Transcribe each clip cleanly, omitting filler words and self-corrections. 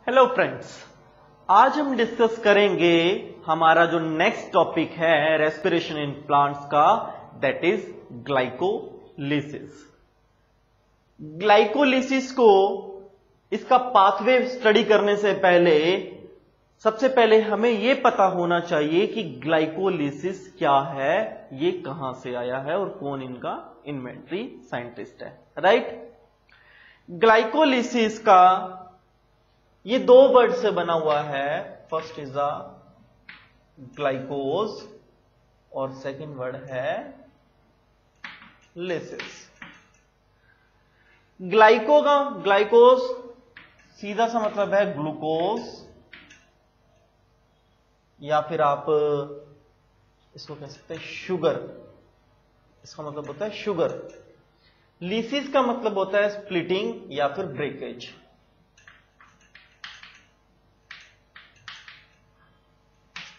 Hello friends, आज हम discuss करेंगे हमारा जो नेक्स्ट टॉपिक है रेस्पिरेशन इन प्लांट्स का, दैट इज ग्लाइकोलिसिस। ग्लाइकोलिसिस को इसका पाथवे स्टडी करने से पहले सबसे पहले हमें यह पता होना चाहिए कि ग्लाइकोलिसिस क्या है, ये कहां से आया है और कौन इनका इन्वेंटरी साइंटिस्ट है। राइट, ग्लाइकोलिसिस का ये दो वर्ड से बना हुआ है। फर्स्ट इज अ ग्लाइकोज और सेकंड वर्ड है लिसिस। ग्लाइकोज सीधा सा मतलब है ग्लूकोज, या फिर आप इसको कह सकते हैं शुगर। इसका मतलब होता है शुगर। लिसिस का मतलब होता है स्प्लिटिंग या फिर ब्रेकेज।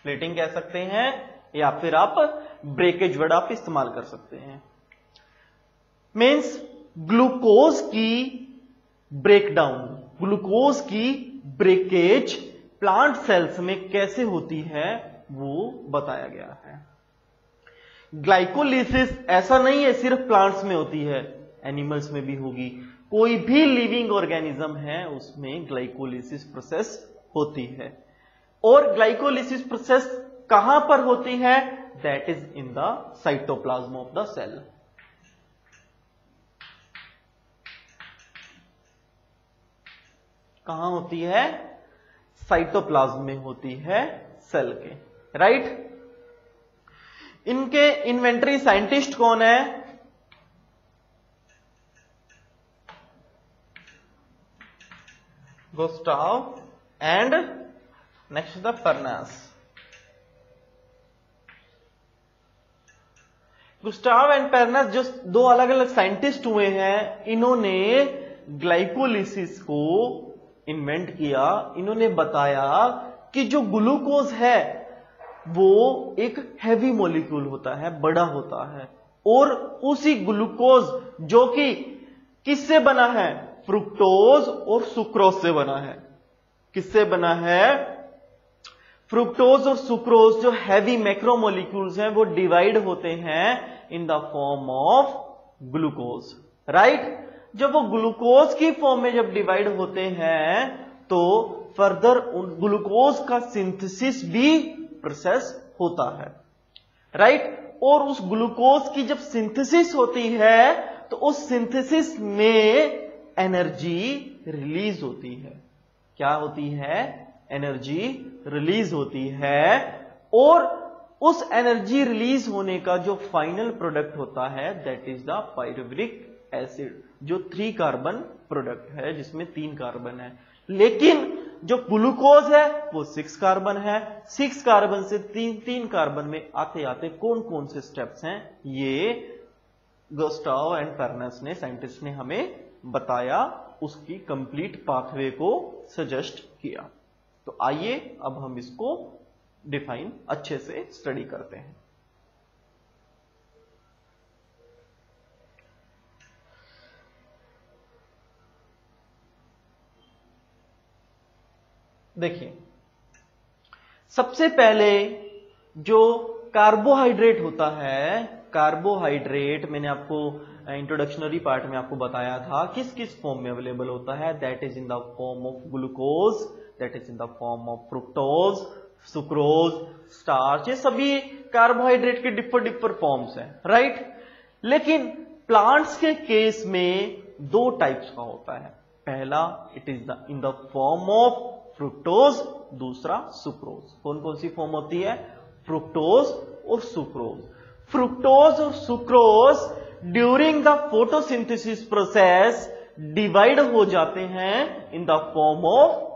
स्प्लिटिंग कह सकते हैं या फिर आप ब्रेकेज वर्ड आप इस्तेमाल कर सकते हैं। मीन्स ग्लूकोज की ब्रेकडाउन, ग्लूकोज की ब्रेकेज प्लांट सेल्स में कैसे होती है वो बताया गया है। ग्लाइकोलिसिस ऐसा नहीं है सिर्फ प्लांट्स में होती है, एनिमल्स में भी होगी। कोई भी लिविंग ऑर्गेनिज्म है उसमें ग्लाइकोलिसिस प्रोसेस होती है। और ग्लाइकोलिसिस प्रोसेस कहां पर होती है? That is in the cytoplasm of the cell. कहां होती है? साइटोप्लाज्म में होती है सेल के। राइट, इनके इन्वेंटरी साइंटिस्ट कौन है? गुस्टाव एंड नेक्स्ट द परनास। गुस्टाव एंड परनास जो दो अलग अलग साइंटिस्ट हुए हैं, इन्होंने ग्लाइकोलिसिस को इन्वेंट किया। इन्होंने बताया कि जो ग्लूकोज है वो एक हैवी मॉलिक्यूल होता है, बड़ा होता है, और उसी ग्लूकोज जो कि किससे बना है? फ्रुक्टोज और सुक्रोज से बना है। किससे बना है? फ्रुक्टोज और सुक्रोज जो हैवी मैक्रोमोलिक्यूल्स हैं वो डिवाइड होते हैं in the form of glucose. Right, जब वो ग्लूकोज की फॉर्म में जब डिवाइड होते हैं तो फर्दर ग्लूकोज का सिंथेसिस भी प्रोसेस होता है। राइट, और उस ग्लूकोज की जब सिंथेसिस होती है तो उस सिंथेसिस में एनर्जी रिलीज होती है। क्या होती है? एनर्जी रिलीज होती है। और उस एनर्जी रिलीज होने का जो फाइनल प्रोडक्ट होता है दैट इज द पायरुवेरिक एसिड, जो 3 कार्बन प्रोडक्ट है, जिसमें 3 कार्बन है। लेकिन जो ग्लूकोज है वो 6 कार्बन है। 6 कार्बन से 3 कार्बन में आते आते कौन कौन से स्टेप्स हैं, ये गुस्टाव एंड परनास ने, साइंटिस्ट ने हमें बताया। उसकी कंप्लीट पाथवे को सजेस्ट किया। तो आइए अब हम इसको डिफाइन अच्छे से स्टडी करते हैं। देखिए, सबसे पहले जो कार्बोहाइड्रेट होता है, कार्बोहाइड्रेट मैंने आपको इंट्रोडक्शनरी पार्ट में आपको बताया था किस किस फॉर्म में अवेलेबल होता है। That is in the form of glucose, that is in the form of fructose, sucrose, starch. ये सभी कार्बोहाइड्रेट के डिफर फॉर्म्स हैं। राइट, लेकिन प्लांट्स के केस में 2 टाइप्स का होता है। पहला, it is in the form of fructose, दूसरा सुक्रोज। कौन कौन सी फॉर्म होती है? फ्रुक्टोज और सुक्रोज। फ्रुक्टोज और sucrose during the photosynthesis process divide हो जाते हैं in the form of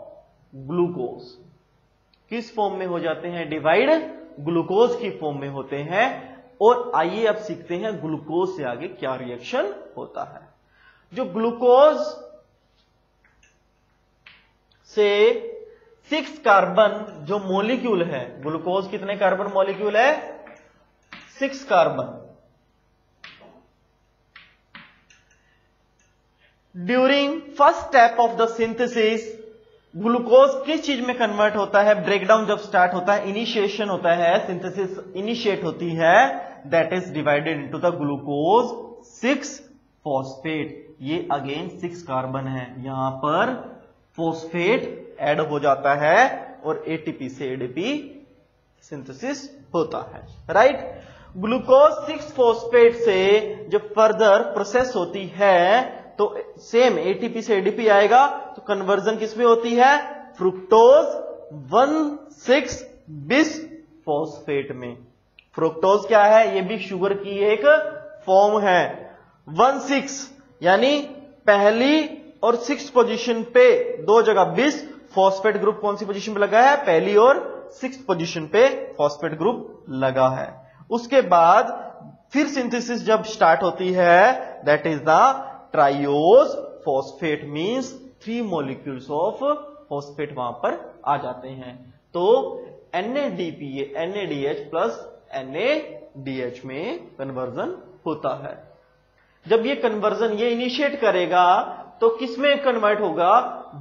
glucose. किस फॉर्म में हो जाते हैं डिवाइड? ग्लूकोज की फॉर्म में होते हैं। और आइए अब सीखते हैं ग्लूकोज से आगे क्या रिएक्शन होता है। जो ग्लूकोज से 6 कार्बन जो मॉलिक्यूल है, ग्लूकोज कितने कार्बन मॉलिक्यूल है? 6 carbon. During first step of the synthesis glucose किस चीज में कन्वर्ट होता है? ब्रेकडाउन जब स्टार्ट होता है, इनिशिएशन होता है, सिंथेसिस इनिशिएट होती है, that is divided into the glucose 6 phosphate. ये अगेन 6 कार्बन है, यहां पर फॉस्फेट ऐड हो जाता है और एटीपी से एडीपी सिंथेसिस होता है, राइट। ग्लूकोज 6 फॉस्फेट से जब फर्दर प्रोसेस होती है तो सेम एटीपी से एडीपी आएगा, तो कन्वर्जन किसमें होती है? फ्रुक्टोज 1,6 बिस फॉस्फेट में। फ्रुक्टोज क्या है? ये भी शुगर की एक फॉर्म है। 1,6 यानी पहली और 6 पोजीशन पे दो जगह बिस फॉस्फेट ग्रुप कौन सी पोजीशन पे लगा है? पहली और 6 पोजीशन पे फॉस्फेट ग्रुप लगा है। उसके बाद फिर सिंथेसिस जब स्टार्ट होती है, that is the triose phosphate, means 3 molecules of phosphate वहां पर आ जाते हैं। तो NADPH NADH प्लस NADH में कन्वर्जन होता है। जब ये कन्वर्जन ये इनिशिएट करेगा तो किसमें कन्वर्ट होगा?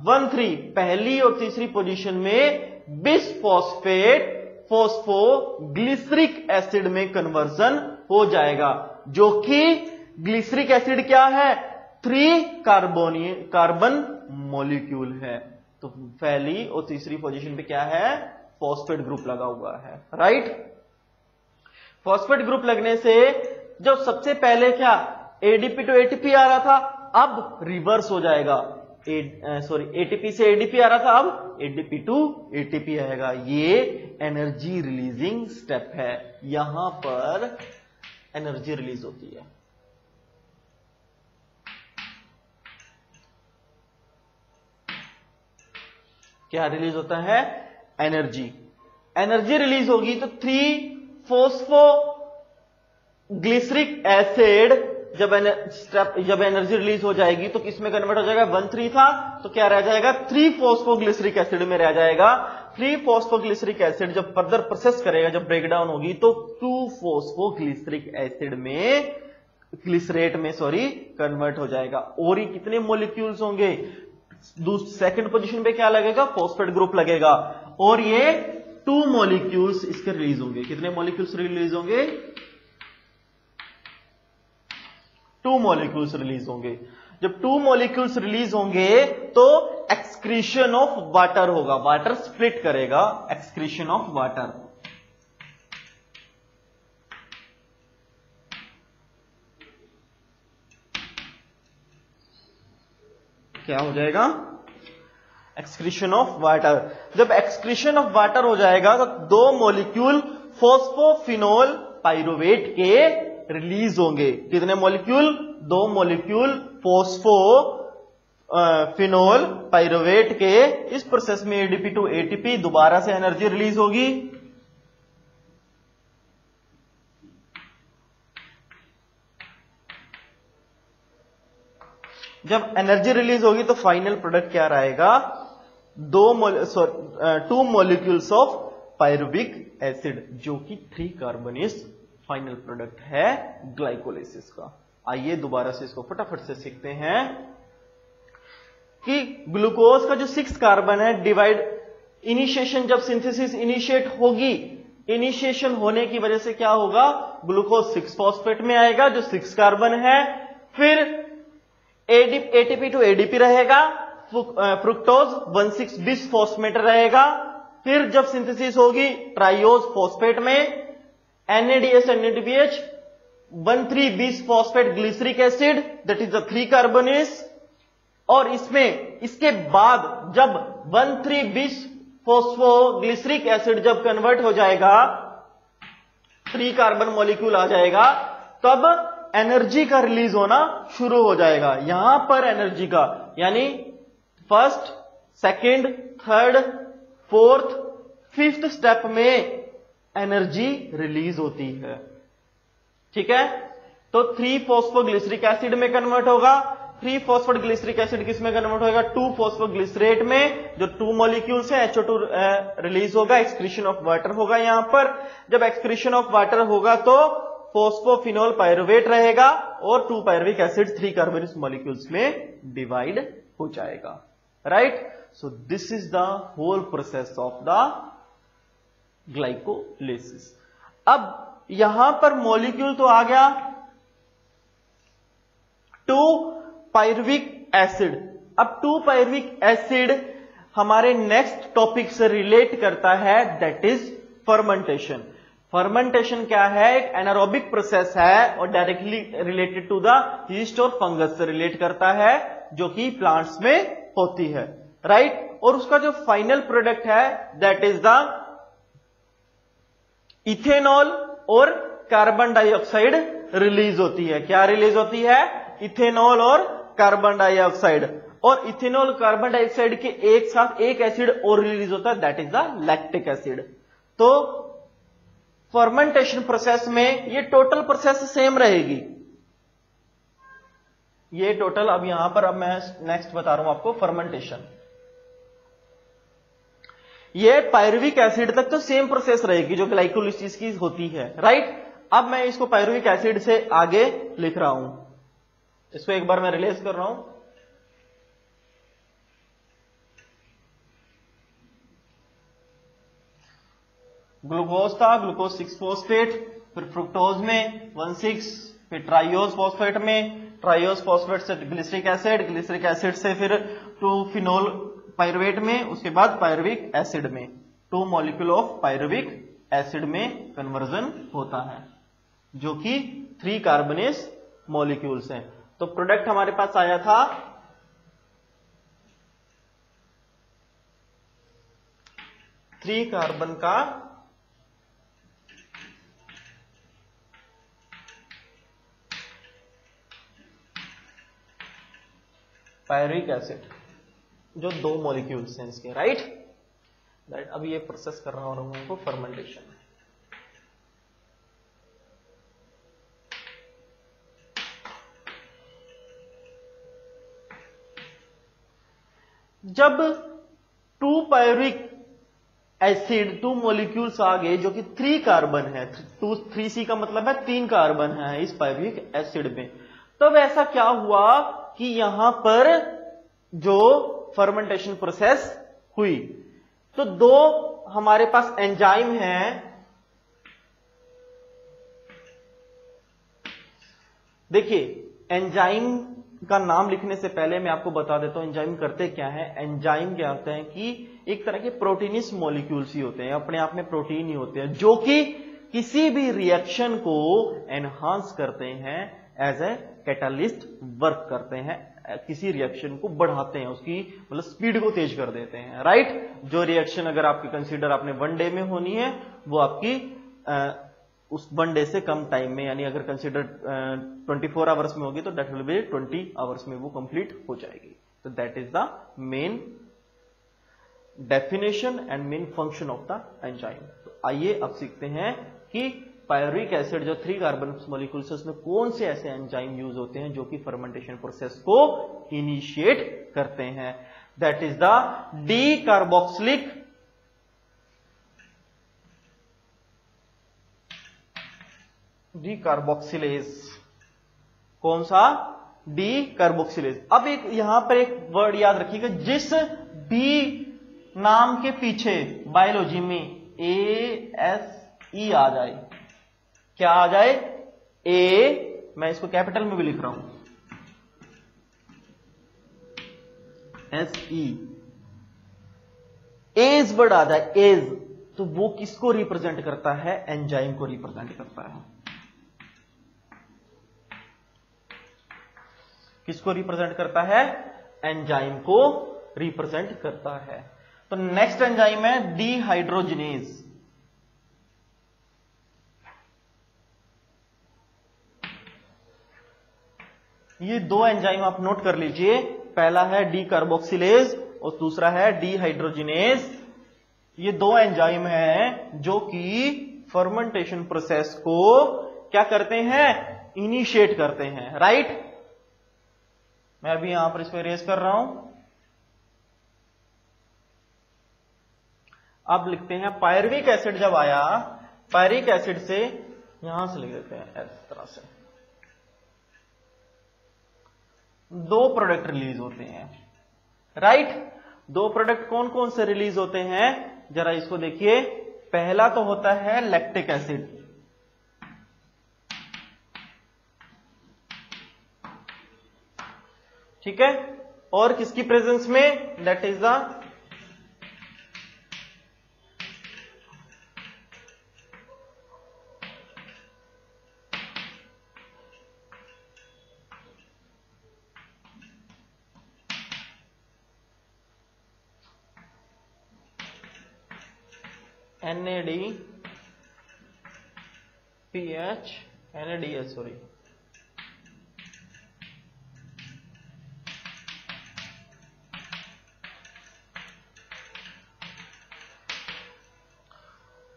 1,3 पहली और तीसरी पोजीशन में बिस फॉस्फेट फॉस्फोग्लिसरिक एसिड में कन्वर्जन हो जाएगा, जो कि ग्लिसरिक एसिड क्या है? 3 कार्बन मॉलिक्यूल है। तो पहली और तीसरी पोजीशन पे क्या है? फॉस्फेट ग्रुप लगा हुआ है, राइट। फॉस्फेट ग्रुप लगने से जब सबसे पहले क्या एडीपी टू एटीपी आ रहा था, अब रिवर्स हो जाएगा। एटीपी से एडीपी आ रहा था, अब एडीपी टू एटीपी आएगा। ये एनर्जी रिलीजिंग स्टेप है, यहां पर एनर्जी रिलीज होती है। क्या रिलीज होता है? एनर्जी। एनर्जी रिलीज होगी तो 3 फॉस्फोग्लिसरिक एसिड जब एनर्जी रिलीज हो जाएगी तो किसमें कन्वर्ट हो जाएगा? 1,3 था तो क्या रह जाएगा? 3 फॉस्फोग्लिसरिक एसिड में रह जाएगा। 3 फॉस्फोग्लिसरिक एसिड जब फर्दर प्रोसेस करेगा, जब ब्रेकडाउन होगी तो 2 फॉस्फोग्लिसरिक एसिड में ग्लिसरेट में कन्वर्ट हो जाएगा। और ये कितने मॉलिक्यूल्स होंगे? सेकंड पोजीशन पे क्या लगेगा? फॉस्फेट ग्रुप लगेगा और ये 2 मॉलिक्यूल्स इसके रिलीज होंगे। कितने मॉलिक्यूल्स रिलीज होंगे? 2 मॉलिक्यूल्स रिलीज होंगे। जब 2 मॉलिक्यूल्स रिलीज होंगे तो एक्सक्रीशन ऑफ वाटर होगा, वाटर स्प्लिट करेगा, एक्सक्रीशन ऑफ वाटर। क्या हो जाएगा? Excretion of water. जब एक्सक्रीशन ऑफ वाटर हो जाएगा तो 2 मॉलिक्यूल फॉस्फोफिनोल पाइरुवेट के रिलीज होंगे। कितने मॉलिक्यूल? 2 मॉलिक्यूल फॉस्फोफिनोल पाइरुवेट के। इस प्रोसेस में एडीपी टू एटीपी दोबारा से एनर्जी रिलीज होगी। जब एनर्जी रिलीज होगी तो फाइनल प्रोडक्ट क्या रहेगा? 2 मॉलिक्यूल्स ऑफ पाइरुविक एसिड, जो कि 3 कार्बनिस फाइनल प्रोडक्ट है ग्लाइकोलाइसिस का। आइए दोबारा से इसको फटाफट से सीखते हैं कि ग्लूकोज का जो 6 कार्बन है डिवाइड इनिशिएशन, जब सिंथेसिस इनिशिएट होगी, इनिशिएशन होने की वजह से क्या होगा? ग्लूकोज 6 फॉस्फेट में आएगा जो 6 कार्बन है। फिर एटीपी टू एडीपी रहेगा, फ्रुक्टोज 1,6 बिस फॉस्फेट रहेगा। फिर जब सिंथेसिस होगी ट्राइओज फॉस्फेट में NADH NADPH 1,3 bis phosphate glyceric acid, that is the 3 कार्बोनिस। और इसके बाद जब 1,3 बिस फॉस्फोग्लिसरिक एसिड जब कन्वर्ट हो जाएगा, 3 कार्बन मॉलिक्यूल आ जाएगा, तब एनर्जी का रिलीज होना शुरू हो जाएगा। यहां पर एनर्जी का यानी first, second, third, fourth, fifth step में एनर्जी रिलीज होती है। ठीक है, तो 3 फॉस्फोग्लिसरिक एसिड में कन्वर्ट होगा। 3 फॉस्फोग्लिसरिक एसिड किस में कन्वर्ट होगा? 2 फॉस्फोग्लिसरेट में, जो 2 मॉलिक्यूल्स है HO2 रिलीज होगा, एक्सक्रीशन ऑफ वाटर होगा। यहां पर जब एक्सक्रीशन ऑफ वाटर होगा तो फॉस्फोफिनोल पाइरुवेट रहेगा और 2 पायरुविक एसिड 3 कार्बोनिस मॉलिक्यूल्स में डिवाइड हो जाएगा। Right, so this is the whole process of the glycolysis. अब यहां पर मॉलिक्यूल तो आ गया 2 पायरुविक एसिड। अब 2 पायरुविक एसिड हमारे नेक्स्ट टॉपिक से रिलेट करता है, दैट इज फर्मेंटेशन। फर्मेंटेशन क्या है? एक एनारोबिक प्रोसेस है और directly related to the yeast और फंगस से रिलेट करता है, जो कि प्लांट्स में होती है, राइट। और उसका जो फाइनल प्रोडक्ट है दैट इज द इथेनॉल और कार्बन डाइऑक्साइड रिलीज होती है। क्या रिलीज होती है? इथेनॉल और कार्बन डाइऑक्साइड। और इथेनॉल कार्बन डाइऑक्साइड के एक साथ एक एसिड और रिलीज होता है, that is the lactic acid. तो फर्मेंटेशन प्रोसेस में ये टोटल प्रोसेस सेम रहेगी। ये टोटल अब यहां पर अब मैं नेक्स्ट बता रहा हूं आपको फर्मेंटेशन। ये पायरुविक एसिड तक तो सेम प्रोसेस रहेगी जो ग्लाइकोलिसिस की होती है, राइट। अब मैं इसको पायरुविक एसिड से आगे लिख रहा हूं, इसको एक बार मैं रिलीज कर रहा हूं। ग्लूकोज था, ग्लूकोज 6 फॉस्फेट, फिर फ्रुक्टोज में 1,6, फिर ट्राइयोज फॉस्फेट में, ट्राइयोज फॉस्फेट से ग्लिसरिक एसिड, ग्लिसरिक एसिड से फिर 2 फिनोल पायरुवेट में, उसके बाद पायरुविक एसिड में 2 मॉलिक्यूल ऑफ पायरुविक एसिड में कन्वर्जन होता है, जो कि 3 कार्बनेस मॉलिक्यूल्स हैं। तो प्रोडक्ट हमारे पास आया था 3 कार्बन का पायरुविक एसिड, जो 2 मॉलिक्यूल्स हैं इसके, राइट। अब ये प्रोसेस कर रहा हूं लोगों को फर्मेंटेशन। जब 2 पायरुविक एसिड 2 मॉलिक्यूल्स आ गए जो कि 3 कार्बन है, 3C का मतलब है 3 कार्बन है इस पायरुविक एसिड में, तब ऐसा क्या हुआ कि यहां पर जो फर्मेंटेशन प्रोसेस हुई, तो 2 हमारे पास एंजाइम हैं। देखिए, एंजाइम का नाम लिखने से पहले मैं आपको बता देता हूं एंजाइम करते क्या है। एंजाइम क्या होते हैं कि एक तरह के प्रोटीनिस मॉलिक्यूल्स ही होते हैं, अपने आप में प्रोटीन ही होते हैं, जो कि किसी भी रिएक्शन को एनहांस करते हैं, एज ए कैटालिस्ट वर्क करते हैं, किसी रिएक्शन को बढ़ाते हैं, उसकी मतलब स्पीड को तेज कर देते हैं, राइट। जो रिएक्शन अगर आपकी कंसीडर आपने 1 डे में होनी है, वो आपकी उस 1 डे से कम टाइम में, यानी अगर कंसीडर 24 आवर्स में होगी तो दैट विल बी 20 आवर्स में वो कंप्लीट हो जाएगी। तो that is the main definition and main function of the enzyme. तो आइए अब सीखते हैं कि पायरुविक एसिड जो 3 कार्बन मॉलिक्यूल्स है, उसमें कौन से ऐसे एंजाइम यूज होते हैं जो कि फर्मेंटेशन प्रोसेस को इनिशिएट करते हैं। That is the D carboxylase. कौन सा? D carboxylase. अब एक यहां पर एक वर्ड याद रखिएगा, जिस डी नाम के पीछे बायोलॉजी में ASE आ जाए, क्या आ जाए? ए, मैं इसको कैपिटल में भी लिख रहा हूं, SE, एज वर्ड आ जाए, एज, तो वो किसको रिप्रेजेंट करता है? एंजाइम को रिप्रेजेंट करता है। किसको रिप्रेजेंट करता है? एंजाइम को रिप्रेजेंट करता है। तो नेक्स्ट एंजाइम है डिहाइड्रोजिनेज। ये 2 एंजाइम आप नोट कर लीजिए, पहला है डी कार्बोक्सिलेज और दूसरा है डिहाइड्रोजिनेज। ये 2 एंजाइम हैं जो कि फर्मेंटेशन प्रोसेस को क्या करते हैं? इनिशिएट करते हैं, राइट। मैं अभी यहां पर इसको इरेज कर रहा हूं। अब लिखते हैं पायरुविक एसिड जब आया, पायरुविक एसिड से यहां से लिख देते हैं इस तरह से, 2 प्रोडक्ट रिलीज होते हैं, राइट। दो प्रोडक्ट कौन कौन से रिलीज होते हैं, जरा इसको देखिए। पहला तो होता है लैक्टिक एसिड, ठीक है, और किसकी प्रेजेंस में, that is the NADPH sorry,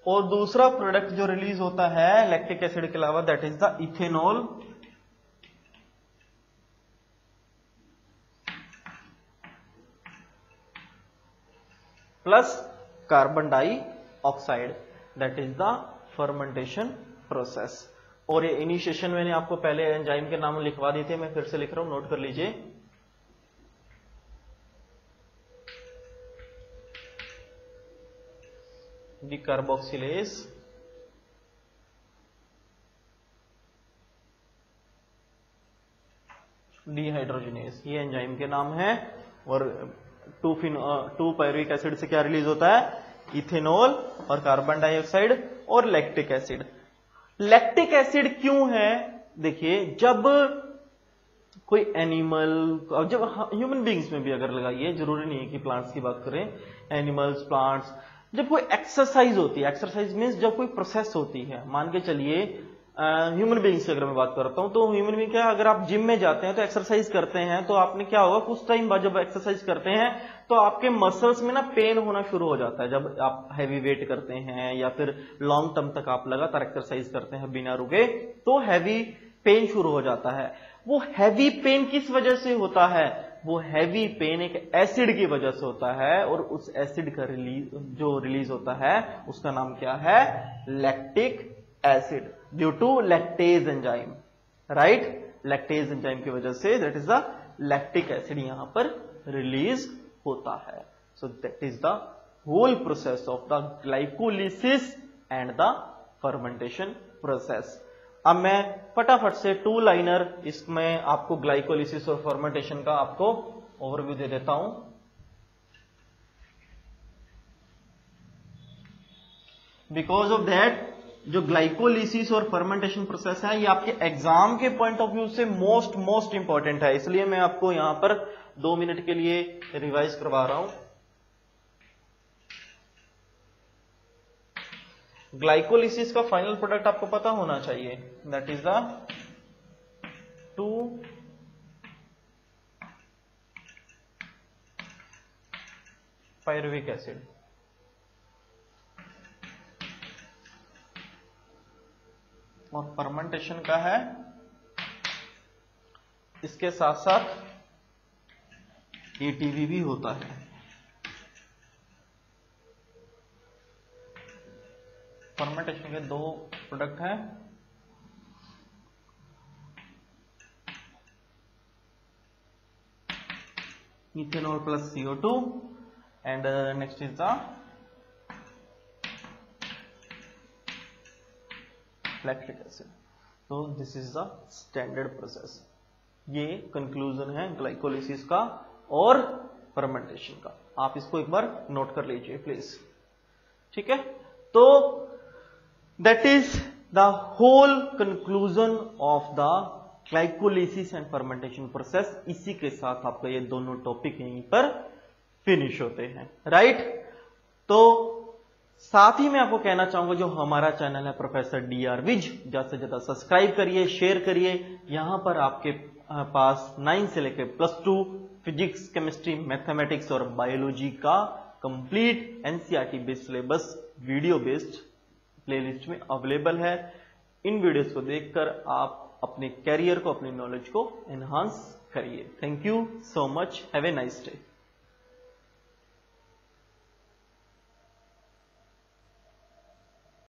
और दूसरा प्रोडक्ट जो रिलीज होता है लैक्टिक एसिड के अलावा, that is the ethanol plus carbon dioxide, that is the fermentation process. और ये इनिशिएशन मैंने आपको पहले एंजाइम के नाम लिखवा दिए थे, मैं फिर से लिख रहा हूं, नोट कर लीजिए। डिकार्बोक्सिलेज, डिहाइड्रोजनेज, ये एंजाइम के नाम है। और 2-पायरुविक एसिड से क्या रिलीज होता है, इथेनॉल और कार्बन डाइऑक्साइड और लैक्टिक एसिड। लैक्टिक एसिड क्यों है, देखिए जब कोई एनिमल, जब ह्यूमन बींग्स में भी अगर लगाइए, जरूरी नहीं है कि प्लांट्स की बात करें, एनिमल्स, प्लांट्स, जब कोई एक्सरसाइज होती है, एक्सरसाइज मीन्स जब कोई प्रोसेस होती है, मान के चलिए ह्यूमन बींग्स की अगर मैं बात करता हूं, तो ह्यूमन बींग क्या, अगर आप जिम में जाते हैं तो एक्सरसाइज करते हैं, तो आपने क्या होगा, कुछ टाइम बाद जब एक्सरसाइज करते हैं तो आपके मसल्स में ना पेन होना शुरू हो जाता है। जब आप हैवी वेट करते हैं या फिर लॉन्ग टर्म तक आप लगातार एक्सरसाइज करते हैं बिना रुके, तो हैवी पेन शुरू हो जाता है। वो हैवी पेन किस वजह से होता है, वो हैवी पेन एक एसिड की वजह से होता है, और उस एसिड का जो रिलीज होता है उसका नाम क्या है, lactic acid, due to lactase enzyme, right. Lactase enzyme की वजह से that is the lactic acid यहां पर रिलीज होता है। So that is the whole process of the glycolysis and the fermentation process. अब मैं फटाफट से 2 लाइनर इसमें आपको ग्लाइकोलिसिस और फर्मेंटेशन का आपको ओवरव्यू दे देता हूं। बिकॉज ऑफ दैट जो ग्लाइकोलिसिस और फर्मेंटेशन प्रोसेस है, ये आपके एग्जाम के पॉइंट ऑफ व्यू से मोस्ट इंपॉर्टेंट है, इसलिए मैं आपको यहां पर 2 मिनट के लिए रिवाइज करवा रहा हूं। ग्लाइकोलिसिस का फाइनल प्रोडक्ट आपको पता होना चाहिए, दैट इज द 2-पायरुविक एसिड। और फर्मेंटेशन का है, इसके साथ साथ एटीवी भी होता है। फर्मेंटेशन के 2 प्रोडक्ट हैं, ethanol plus CO2 and next is the lactic acid. तो this is the standard process. ये कंक्लूजन है ग्लाइकोलिसिस का और फर्मेंटेशन का। आप इसको एक बार नोट कर लीजिए प्लीज, ठीक है। तो that is the whole conclusion of the glycolysis and fermentation process. इसी के साथ आपका ये दोनों टॉपिक यहीं पर फिनिश होते हैं, राइट। तो साथ ही मैं आपको कहना चाहूंगा, जो हमारा चैनल है प्रोफेसर DR विज, ज्यादा से ज्यादा सब्सक्राइब करिए, शेयर करिए। यहां पर आपके पास 9 से लेकर +2 फिजिक्स, केमिस्ट्री, मैथमेटिक्स और बायोलॉजी का complete NCERT based syllabus video based playlist में अवेलेबल है। इन वीडियोस को देखकर आप अपने कैरियर को, अपनी नॉलेज को एनहांस करिए। Thank you so much, have a nice day.